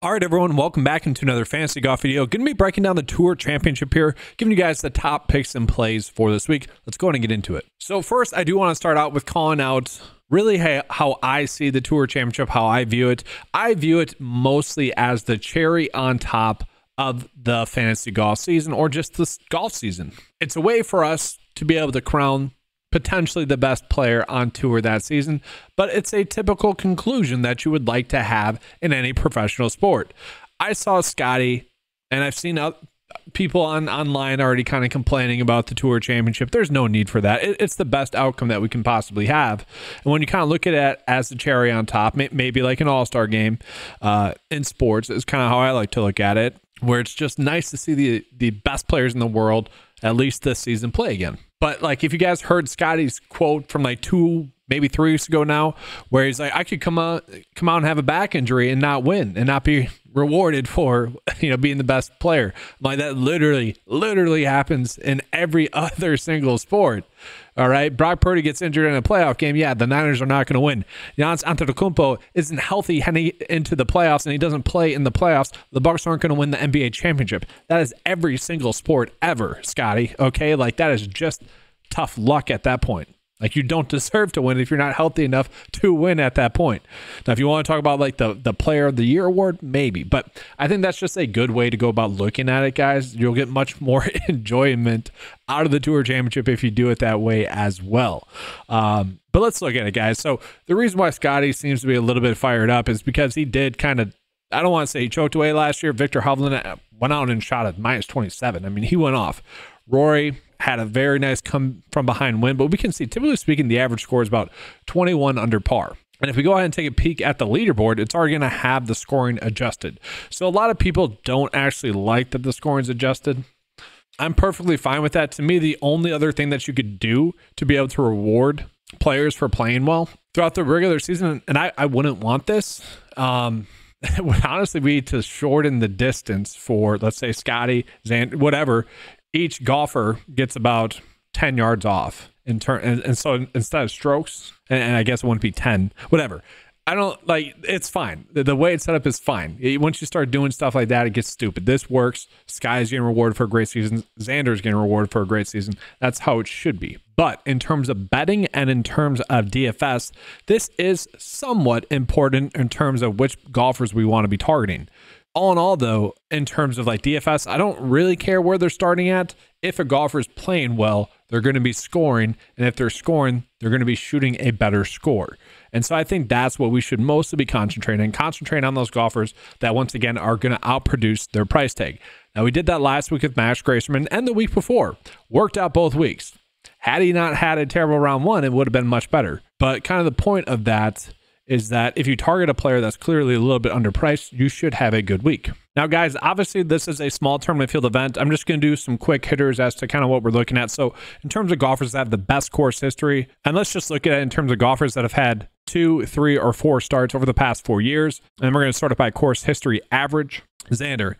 All right, everyone, welcome back into another fantasy golf video. Going to be breaking down the Tour Championship here, giving you guys the top picks and plays for this week. Let's go ahead and get into it. So first, I do want to start out with calling out really how I see the Tour Championship, how I view it. I view it mostly as the cherry on top of the fantasy golf season or just this golf season. It's a way for us to be able to crown potentially the best player on tour that season, but it's a typical conclusion that you would like to have in any professional sport. I saw Scotty, and I've seen people online already kind of complaining about the Tour Championship. There's no need for that. It's the best outcome that we can possibly have. And when you kind of look at it as the cherry on top, maybe like an all-star game in sports is kind of how I like to look at it, where it's just nice to see the best players in the world, at least this season, play again. But like, if you guys heard Scotty's quote from like 2, maybe 3 weeks ago now, where he's like, I could come out and have a back injury and not win and not be rewarded for, being the best player. Like, that literally happens in every other single sport. All right. Brock Purdy gets injured in a playoff game. Yeah, the Niners are not going to win. Giannis Antetokounmpo isn't healthy heading into the playoffs and he doesn't play in the playoffs. The Bucks aren't going to win the NBA championship. That is every single sport ever, Scotty. Okay. Like, that is just tough luck at that point. Like, you don't deserve to win if you're not healthy enough to win at that point. Now, if you want to talk about like the player of the year award, maybe, but I think that's just a good way to go about looking at it, guys. You'll get much more enjoyment out of the Tour Championship if you do it that way as well. But let's look at it, guys. So the reason why Scotty seems to be a little bit fired up is because he did kind of, I don't want to say he choked away last year. Victor Hovland went out and shot at -27. I mean, he went off. Rory had a very nice come from behind win, but we can see, typically speaking, the average score is about 21 under par. And if we go ahead and take a peek at the leaderboard, it's already going to have the scoring adjusted. So a lot of people don't actually like that the scoring is adjusted. I'm perfectly fine with that. To me, the only other thing that you could do to be able to reward players for playing well throughout the regular season, and I wouldn't want this, it would honestly be to shorten the distance for, let's say, Scotty, Xander, whatever. Each golfer gets about 10 yards off in turn. And so instead of strokes, and I guess it wouldn't be 10, whatever. I don't like, it's fine. The way it's set up is fine. Once you start doing stuff like that, it gets stupid. This works. Sky's getting rewarded for a great season. Xander's getting rewarded for a great season. That's how it should be. But in terms of betting and in terms of DFS, this is somewhat important in terms of which golfers we want to be targeting. All in all, though, in terms of like DFS, I don't really care where they're starting at. If a golfer is playing well, they're going to be scoring. And if they're scoring, they're going to be shooting a better score. And so I think that's what we should mostly be concentrating on those golfers that, once again, are going to outproduce their price tag. Now, we did that last week with Max Gracerman and the week before. Worked out both weeks. Had he not had a terrible round one, it would have been much better. But kind of the point of that is that if you target a player that's clearly a little bit underpriced, you should have a good week. Now, guys, obviously this is a small tournament field event. I'm just going to do some quick hitters as to kind of what we're looking at. So in terms of golfers that have the best course history, and let's just look at it in terms of golfers that have had 2, 3, or 4 starts over the past 4 years. And we're going to sort it by course history average. Xander.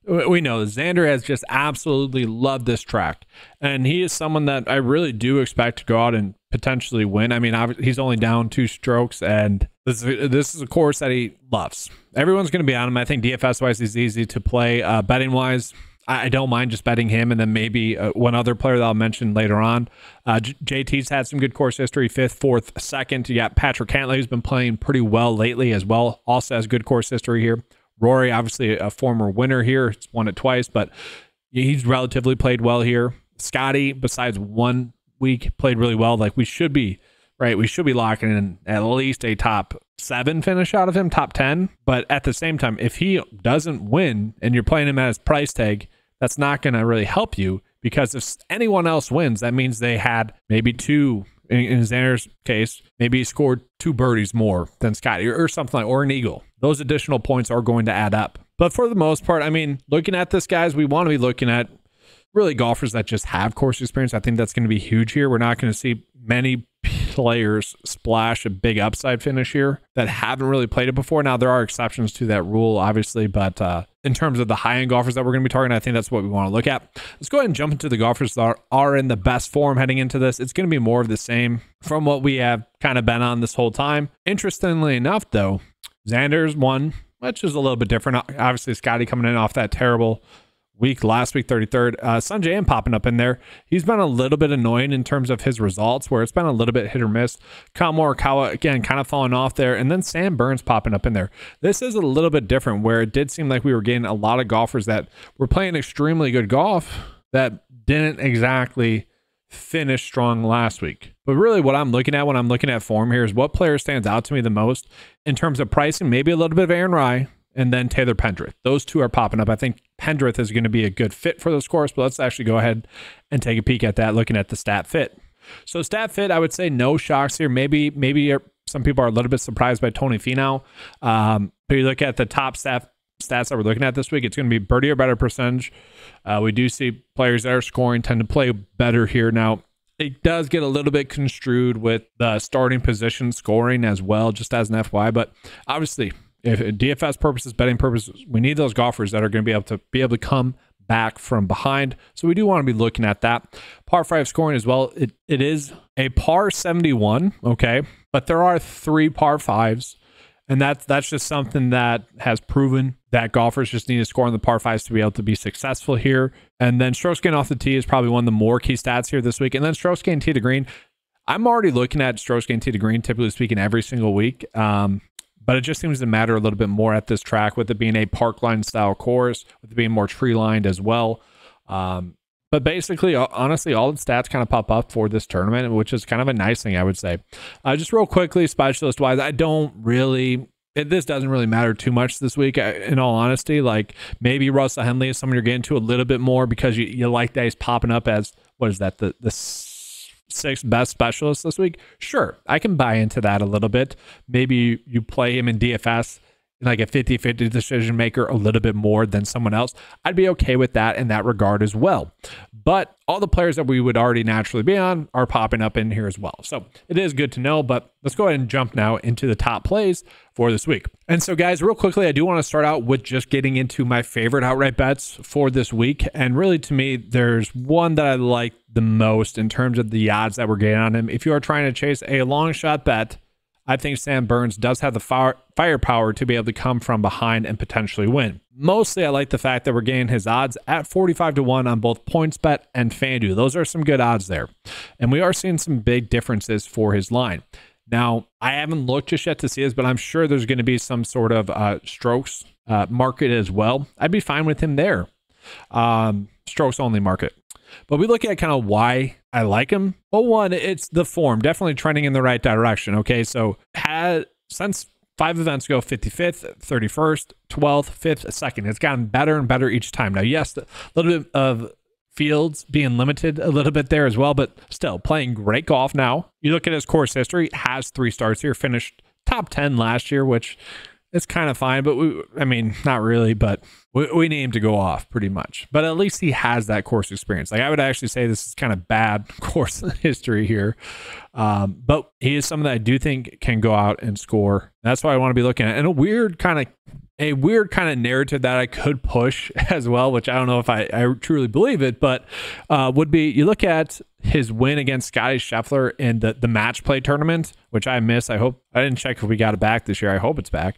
We know Xander has just absolutely loved this track. And he is someone that I really do expect to go out and potentially win. I mean, he's only down 2 strokes, and this is a course that he loves. Everyone's going to be on him. I think DFS-wise, he's easy to play. Betting-wise, I don't mind just betting him, and then maybe one other player that I'll mention later on. JT's had some good course history, 5th, 4th, 2nd. You got Patrick Cantlay, who's been playing pretty well lately as well. Also has good course history here. Rory, obviously a former winner here. He's won it twice, but he's relatively played well here. Scotty, besides 1 week, played really well. Like, we should be locking in at least a top 7 finish out of him, top 10. But at the same time, if he doesn't win and you're playing him at his price tag, that's not going to really help you, because if anyone else wins, that means they had maybe 2. In Xander's case, maybe he scored 2 birdies more than Scotty or something like, or an eagle. Those additional points are going to add up. But for the most part, I mean, looking at this, guys, we want to be looking at really golfers that just have course experience. I think that's going to be huge here. We're not going to see many players splash a big upside finish here that haven't really played it before. Now, there are exceptions to that rule, obviously, but in terms of the high-end golfers that we're going to be targeting, I think that's what we want to look at. Let's go ahead and jump into the golfers that are in the best form heading into this. It's going to be more of the same from what we have kind of been on this whole time. Interestingly enough, though, Xander's won which is a little bit different. Obviously, Scotty coming in off that terrible week last week, 33rd. Sanjay popping up in there. He's been a little bit annoying in terms of his results, where it's been a little bit hit or miss. Kyle Morikawa, again, kind of falling off there. And then Sam Burns popping up in there. This is a little bit different, where it did seem like we were getting a lot of golfers that were playing extremely good golf that didn't exactly finish strong last week. But really what I'm looking at when I'm looking at form here is what player stands out to me the most in terms of pricing. Maybe a little bit of Aaron Rai, and then Taylor Pendrith. Those two are popping up. I think Pendrith is going to be a good fit for this course, but let's actually go ahead and take a peek at that, looking at the stat fit. So stat fit, I would say no shocks here. Maybe some people are a little bit surprised by Tony Finau. But you look at the top stats that we're looking at this week, it's going to be birdie or better percentage. We do see players that are scoring tend to play better here. Now, it does get a little bit construed with the starting position scoring as well, just as an FYI. But obviously, if DFS purposes, betting purposes, we need those golfers that are going to be able to come back from behind. So we do want to be looking at that. Par 5 scoring as well. It is a par 71, okay? But there are 3 par 5s. And that's just something that has proven that golfers just need to score on the par 5s to be able to be successful here. And then strokes gained off the tee is probably one of the more key stats here this week. And then strokes gained tee to green. I'm already looking at strokes gained tee to green, typically speaking, every single week. But it just seems to matter a little bit more at this track, with it being a parkline style course, with it being more tree lined as well. But basically, honestly, all the stats kind of pop up for this tournament, which is kind of a nice thing, I would say. Just real quickly, specialist wise, this doesn't really matter too much this week, in all honesty. Like maybe Russell Henley is someone you're getting to a little bit more because you like that he's popping up as, what is that, the 6th best specialist this week. Sure, I can buy into that a little bit. Maybe you play him in DFS like a 50-50 decision maker a little bit more than someone else. I'd be okay with that in that regard as well. But all the players that we would already naturally be on are popping up in here as well. So it is good to know, but let's go ahead and jump now into the top plays for this week. And so guys, real quickly, I do want to start out with just getting into my favorite outright bets for this week. And really, to me, there's one that I like the most in terms of the odds that we're getting on him. If you are trying to chase a long shot bet, I think Sam Burns does have the firepower to be able to come from behind and potentially win. Mostly, I like the fact that we're getting his odds at 45-1 on both PointsBet and FanDuel. Those are some good odds there. And we are seeing some big differences for his line. Now, I haven't looked just yet to see this, but I'm sure there's going to be some sort of strokes market as well. I'd be fine with him there. Strokes only market. But we look at kind of why I like him. Well, one, it's the form, definitely trending in the right direction. Okay, so since 5 events ago, 55th, 31st, 12th, 5th, 2nd, it's gotten better and better each time. Now, yes, a little bit of fields being limited a little bit there as well, but still playing great golf now. You look at his course history, has 3 starts here, finished top 10 last year, which is kind of fine, but not really, but we need him to go off pretty much. But at least he has that course experience. Like I would actually say this is kind of bad course history here. But he is someone that I do think can go out and score. That's what I want to be looking at. And a weird kind of narrative that I could push as well, which I don't know if I truly believe it, but would be, you look at his win against Scotty Scheffler in the match play tournament, which I missed. I didn't check if we got it back this year. I hope it's back.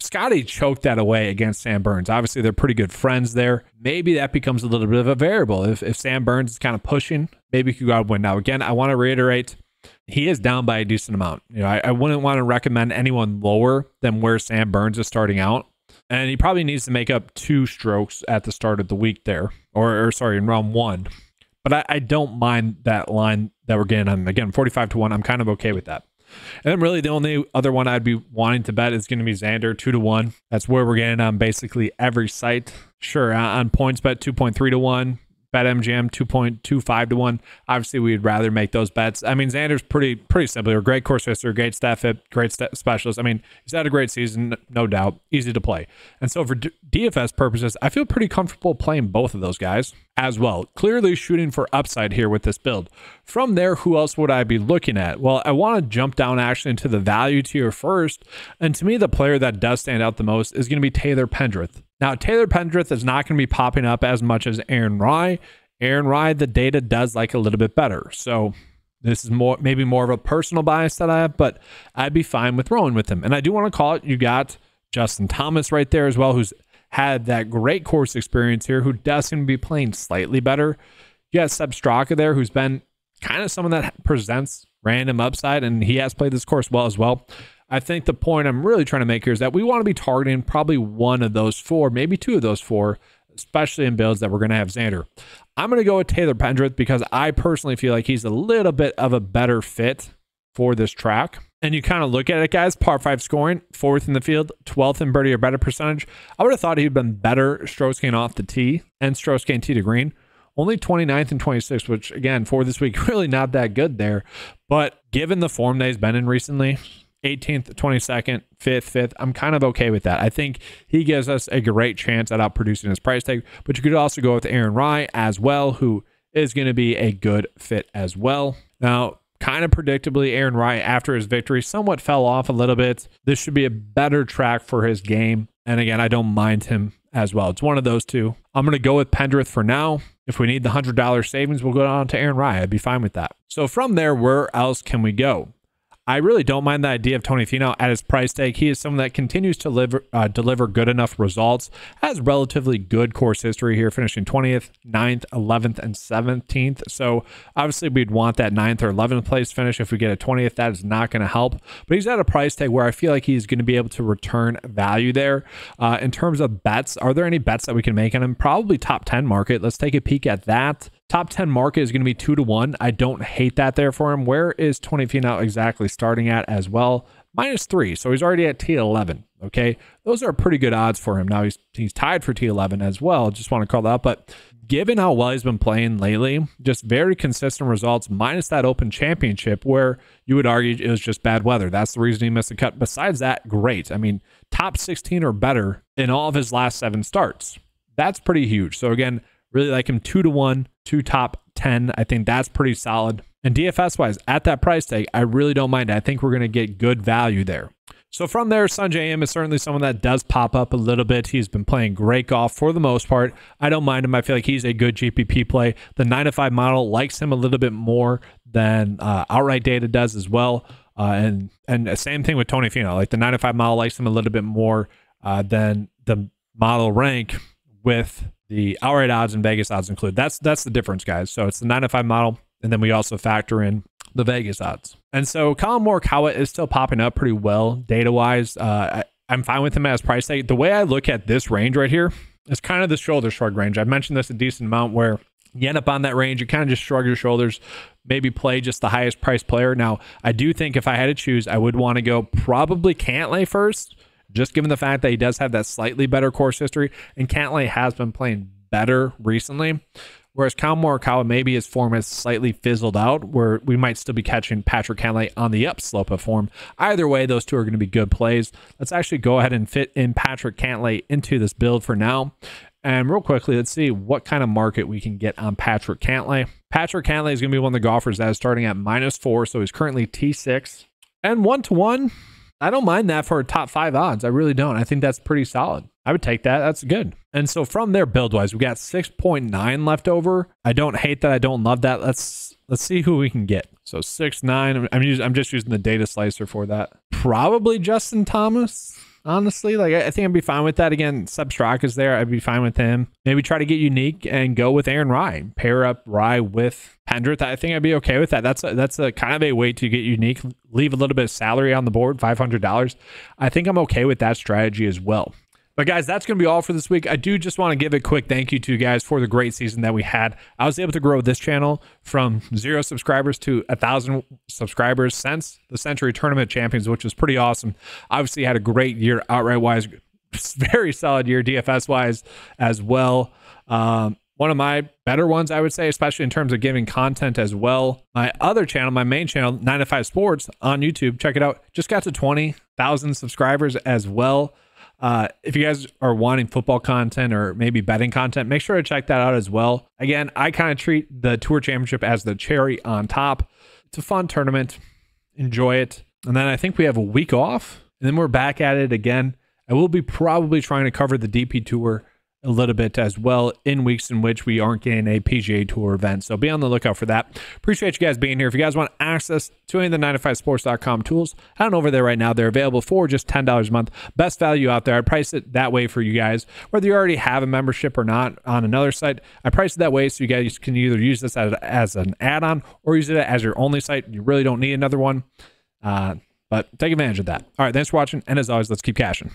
Scotty choked that away against Sam Burns. Obviously, they're pretty good friends there. Maybe that becomes a little bit of a variable. If Sam Burns is kind of pushing, maybe he could go out and win. Now, again, I want to reiterate, he is down by a decent amount. I wouldn't want to recommend anyone lower than where Sam Burns is starting out. And he probably needs to make up 2 strokes at the start of the week there, or in round 1. But I don't mind that line that we're getting on. Again, 45-1. I'm kind of okay with that. And then really the only other one I'd be wanting to bet is going to be Xander, 2-1. That's where we're getting on basically every site. Sure, on PointsBet, 2.3-1. BetMGM 2.25-1. Obviously, we'd rather make those bets. I mean, Xander's pretty simple. A great course history, great stat fit, great specialist. I mean, he's had a great season, no doubt. Easy to play. And so for DFS purposes, I feel pretty comfortable playing both of those guys as well. Clearly shooting for upside here with this build. From there, who else would I be looking at? Well, I want to jump down actually into the value tier first. And to me, the player that does stand out the most is going to be Taylor Pendrith. Now, Taylor Pendrith is not going to be popping up as much as Aaron Rai. Aaron Rai, the data does like a little bit better. So this is maybe more of a personal bias that I have, but I'd be fine with rolling with him. And I do want to call it, you got Justin Thomas right there as well, who's had that great course experience here, who does seem to be playing slightly better. You got Seb Straka there, who's been kind of someone that presents random upside, and he has played this course well as well. I think the point I'm really trying to make here is that we want to be targeting probably one of those four, maybe two of those four, especially in builds that we're going to have Xander. I'm going to go with Taylor Pendrith because I personally feel like he's a little bit of a better fit for this track. And you kind of look at it, guys, par 5 scoring, 4th in the field, 12th in birdie or better percentage. I would have thought he'd been better strokes gain off the tee and strokes gain tee to green. Only 29th and 26th, which again, for this week, really not that good there. But given the form that he's been in recently, 18th, 22nd, 5th, I'm kind of okay with that. I think he gives us a great chance at outproducing his price tag. But you could also go with Aaron Rai as well, who is going to be a good fit as well. Now, kind of predictably, Aaron Rai, after his victory, somewhat fell off a little bit. This should be a better track for his game. And again, I don't mind him as well. It's one of those two. I'm going to go with Pendrith for now. If we need the $100 savings, we'll go on to Aaron Rai. I'd be fine with that. So from there, where else can we go? I really don't mind the idea of Tony Finau at his price tag. He is someone that continues to deliver good enough results, has relatively good course history here, finishing 20th, 9th, 11th, and 17th. So obviously we'd want that 9th or 11th place finish. If we get a 20th, that is not going to help. But he's at a price tag where I feel like he's going to be able to return value there. In terms of bets, are there any bets that we can make on him? Probably top 10 market. Let's take a peek at that. Top 10 market is going to be 2-1. I don't hate that there for him. Where is Tony Finau exactly starting at as well? -3. So he's already at T11. Okay. Those are pretty good odds for him. Now he's tied for T11 as well. Just want to call that up. But given how well he's been playing lately, just very consistent results, minus that Open Championship where you would argue it was just bad weather. That's the reason he missed the cut. Besides that, great. I mean, top 16 or better in all of his last 7 starts. That's pretty huge. So again, really like him 2-1 to top 10. I think that's pretty solid. And DFS wise, at that price tag, I really don't mind it. I think we're going to get good value there. So from there, Sungjae Im is certainly someone that does pop up a little bit. He's been playing great golf for the most part. I don't mind him. I feel like he's a good GPP play. The 9-to-5 model likes him a little bit more than outright data does as well. And the same thing with Tony Finau. Like the 9-to-5 model likes him a little bit more than the model rank with the outright odds and Vegas odds included. That's the difference, guys. So it's the 9-to-5 model, and then we also factor in the Vegas odds. And so Colin Morikawa is still popping up pretty well data-wise. I'm fine with him as price tag. The way I look at this range right here is kind of the shoulder shrug range. I've mentioned this a decent amount where you end up on that range, you kind of just shrug your shoulders, maybe play just the highest priced player. Now, I do think if I had to choose, I would want to go probably Cantlay first, just given the fact that he does have that slightly better course history, and Cantlay has been playing better recently. Whereas Colin Morikawa, maybe his form has slightly fizzled out, where we might still be catching Patrick Cantlay on the upslope of form. Either way, those two are going to be good plays. Let's actually go ahead and fit in Patrick Cantlay into this build for now. And real quickly, let's see what kind of market we can get on Patrick Cantlay. Patrick Cantlay is going to be one of the golfers that is starting at -4, so he's currently T6. And 1-1, I don't mind that for top 5 odds. I really don't. I think that's pretty solid. I would take that. That's good. And so from there, build-wise, we got 6.9 left over. I don't hate that. I don't love that. Let's see who we can get. So 6.9. I'm just using the data slicer for that. Probably Justin Thomas. Honestly, like I think I'd be fine with that. Again, Seb Straka is there. I'd be fine with him. Maybe try to get unique and go with Aaron Rai. Pair up Rai with Pendrith. I think I'd be okay with that. That's a kind of a way to get unique. Leave a little bit of salary on the board, $500. I think I'm okay with that strategy as well. But guys, that's going to be all for this week. I do just want to give a quick thank you to you guys for the great season that we had. I was able to grow this channel from 0 subscribers to 1,000 subscribers since the Century Tournament Champions, which was pretty awesome. Obviously had a great year outright-wise, very solid year DFS-wise as well. One of my better ones, I would say, especially in terms of giving content as well. My other channel, my main channel, 9to5 Sports on YouTube, check it out. Just got to 20,000 subscribers as well. If you guys are wanting football content or maybe betting content, make sure to check that out as well. Again, I kind of treat the Tour Championship as the cherry on top. It's a fun tournament. Enjoy it. And then I think we have a week off, and then we're back at it again. I will be probably trying to cover the DP Tour a little bit as well in weeks in which we aren't getting a PGA Tour event. So be on the lookout for that. Appreciate you guys being here. If you guys want access to any of the 9to5sports.com tools, head on over there right now. They're available for just $10 a month. Best value out there. I price it that way for you guys. Whether you already have a membership or not on another site, I price it that way so you guys can either use this as an add-on or use it as your only site. You really don't need another one. But take advantage of that. All right, thanks for watching. And as always, let's keep cashing.